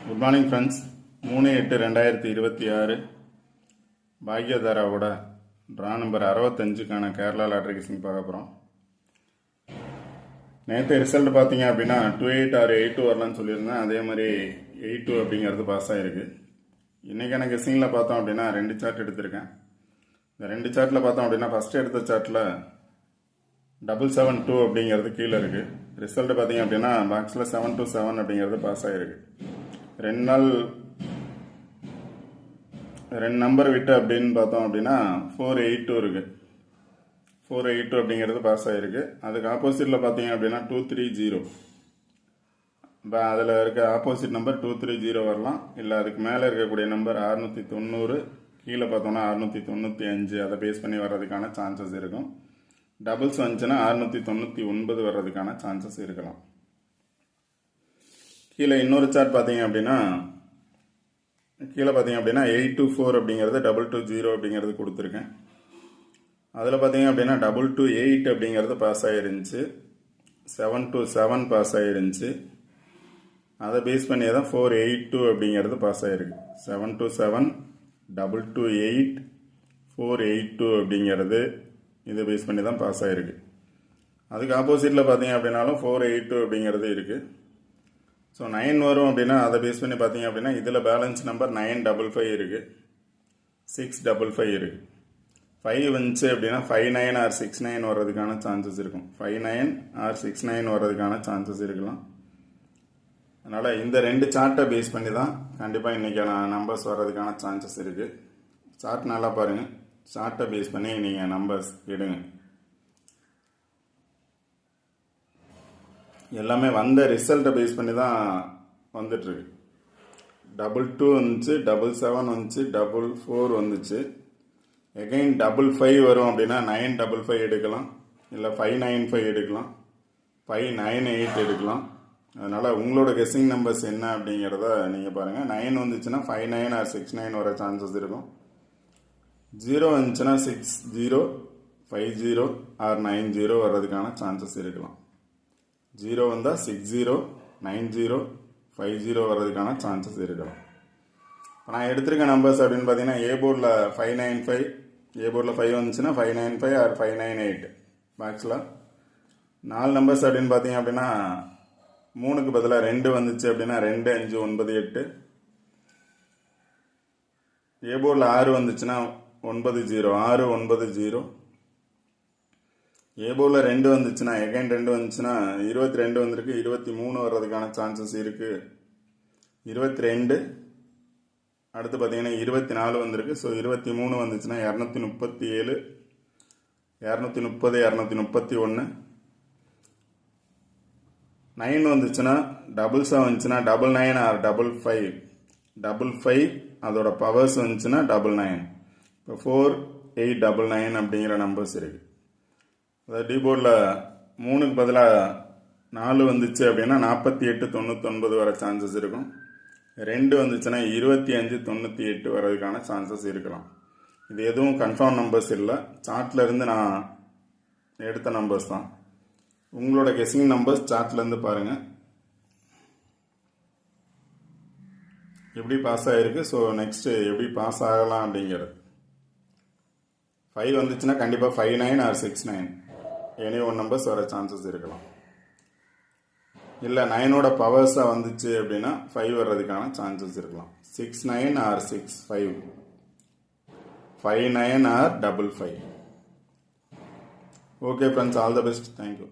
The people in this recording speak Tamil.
Good morning friends. 3/8/2026 பாக்யதாராவோட ட்ரா நம்பர் 65க்கான கேரளா லாட்ரி கிசிங் பார்க்க போகிறோம். நேற்று ரிசல்ட் பார்த்தீங்க அப்படின்னா 28 or 82 வரலான்னு சொல்லியிருந்தேன். அதே மாதிரி 82 அப்படிங்கிறது பாஸ் ஆகிருக்கு. இன்றைக்கான கிசிங்கில் பார்த்தோம் அப்படின்னா 2 சார்ட் எடுத்திருக்கேன். இந்த 2 சார்ட்டில் பார்த்தோம் அப்படின்னா ஃபஸ்ட்டு எடுத்த சார்ட்டில் 772 அப்படிங்கிறது கீழே இருக்குது. ரிசல்ட் பார்த்தீங்க அப்படின்னா பாக்ஸில் 727 அப்படிங்கிறது பாஸ் ஆகிருக்கு. 2 நாள் 2 நம்பர் விட்டு அப்படின்னு பார்த்தோம் அப்படின்னா 482 இருக்குது. 482 அப்படிங்கிறது பாஸ் ஆகிருக்கு. அதுக்கு ஆப்போசிட்டில் பார்த்தீங்க அப்படின்னா 230. இப்போ அதில் இருக்க ஆப்போசிட் நம்பர் 230 வரலாம். இல்லை அதுக்கு மேலே இருக்கக்கூடிய நம்பர் 690, கீழே பார்த்தோம்னா 695, அதை பேஸ் பண்ணி வர்றதுக்கான சான்சஸ் இருக்கும். டபுள்ஸ் வந்துச்சுன்னா 699 வர்றதுக்கான சான்சஸ் இருக்கலாம். கீழே இன்னொரு சார்ட் பார்த்தீங்க அப்படின்னா 824 அப்படிங்கிறது 220 அப்படிங்கிறது கொடுத்துருக்கேன். அதில் பார்த்தீங்க அப்படின்னா 228 அப்படிங்கிறது பாஸ் ஆகிருந்துச்சு. 727 பாஸ் ஆகிருந்துச்சு. அதை பேஸ் பண்ணி தான் 482 அப்படிங்கிறது பாஸ் ஆகிருக்கு. 727, 228, 482 அப்படிங்கிறது இதை பேஸ் பண்ணி தான் பாஸ் ஆகிருக்கு. அதுக்கு ஆப்போசிட்டில் பார்த்தீங்க அப்படின்னாலும் 482 அப்படிங்கிறது இருக்குது. ஸோ 9 வரும் அப்படின்னா அதை பேஸ் பண்ணி பார்த்தீங்க அப்படின்னா இதில் பேலன்ஸ் நம்பர் 955 இருக்குது, 655 இருக்குது. 5 வந்துச்சு அப்படின்னா 59 or 69 வர்றதுக்கான சான்சஸ் இருக்கும். 59 or 69 வர்றதுக்கான சான்சஸ் இருக்கலாம். அதனால் இந்த 2 சார்ட்டை பேஸ் பண்ணி தான் கண்டிப்பாக இன்றைக்கான நம்பர்ஸ் வர்றதுக்கான சான்சஸ் இருக்குது. சார்ட் நல்லா பாருங்கள். சார்ட்டை பேஸ் பண்ணி நீங்கள் நம்பர்ஸ் எடுங்க. எல்லாமே வந்த ரிசல்ட்டை பேஸ் பண்ணி தான் வந்துட்டுருக்கு. 22 வந்துச்சு, 77 வந்துச்சு, 44 வந்துச்சு. எகைன் 55 வரும் அப்படின்னா 955 எடுக்கலாம், இல்லை 595 எடுக்கலாம், 598 எடுக்கலாம். அதனால் உங்களோட கெஸ்ஸிங் நம்பர்ஸ் என்ன அப்படிங்கிறத நீங்கள் பாருங்கள். 9 வந்துச்சுன்னா 59 or 69 வர சான்சஸ் இருக்கும். 0 வந்துச்சுன்னா 60, 50 or 90 வர்றதுக்கான சான்சஸ் இருக்கலாம். 0 வந்தால் 60, 90, 50 வர்றதுக்கான சான்சஸ் இருக்கலாம். இப்போ நான் எடுத்திருக்க நம்பர்ஸ் அப்படின்னு பார்த்தீங்கன்னா ஏ போர்டில் 595, ஏ போர்டில் 5 வந்துச்சுன்னா 595 or 598. மேக்ஸில் 4 நம்பர்ஸ் அப்படின்னு பார்த்தீங்க அப்படின்னா 3க்கு பதிலாக 2 வந்துச்சு அப்படின்னா 2, 5, 9, 8. ஏ போர்டில் 6 வந்துச்சுன்னா 90, 6, 9, 0. ஏ போர்டில் 2 வந்துச்சுன்னா எகைன் 2 வந்துச்சுன்னா 22 வந்திருக்கு, 23 வர்றதுக்கான சான்சஸ் இருக்குது. 22, அடுத்து பார்த்தீங்கன்னா 24 வந்திருக்கு. ஸோ 23 வந்துச்சுன்னா 237, 230, 231. 9 வந்துச்சுன்னா டபுள்ஸாக வந்துச்சுன்னா 99 or 55. 55 அதோட பவர்ஸ் வந்துச்சுன்னா 99. இப்போ 4899 அப்படிங்கிற நம்பர்ஸ் இருக்குது. அதாவது டி போர்டில் 3க்கு பதிலாக 4 வந்துச்சு அப்படின்னா 48, 99 வர சான்சஸ் இருக்கும். 2 வந்துச்சுன்னா 25, 98 வர்றதுக்கான சான்சஸ் இருக்கலாம். இது எதுவும் கன்ஃபார்ம் நம்பர்ஸ் இல்லை, சார்ட்டில் இருந்து நான் எடுத்த நம்பர்ஸ் தான். உங்களோட கெஸ்ஸிங் நம்பர்ஸ் சார்ட்லேருந்து பாருங்கள் எப்படி பாஸ் ஆகிருக்கு. ஸோ நெக்ஸ்ட்டு எப்படி பாஸ் ஆகலாம் அப்படிங்கிறது. 5 வந்துச்சுன்னா கண்டிப்பாக 59 or 69 எனி ஒன் நம்பர்ஸ் வர சான்சஸ் இருக்கலாம். இல்லை 9ஓட பவர்ஸாக வந்துச்சு அப்படின்னா 5 வர்றதுக்கான சான்சஸ் இருக்கலாம். 69 or 65, 59 or 55. Okay friends, all the best. Thank you.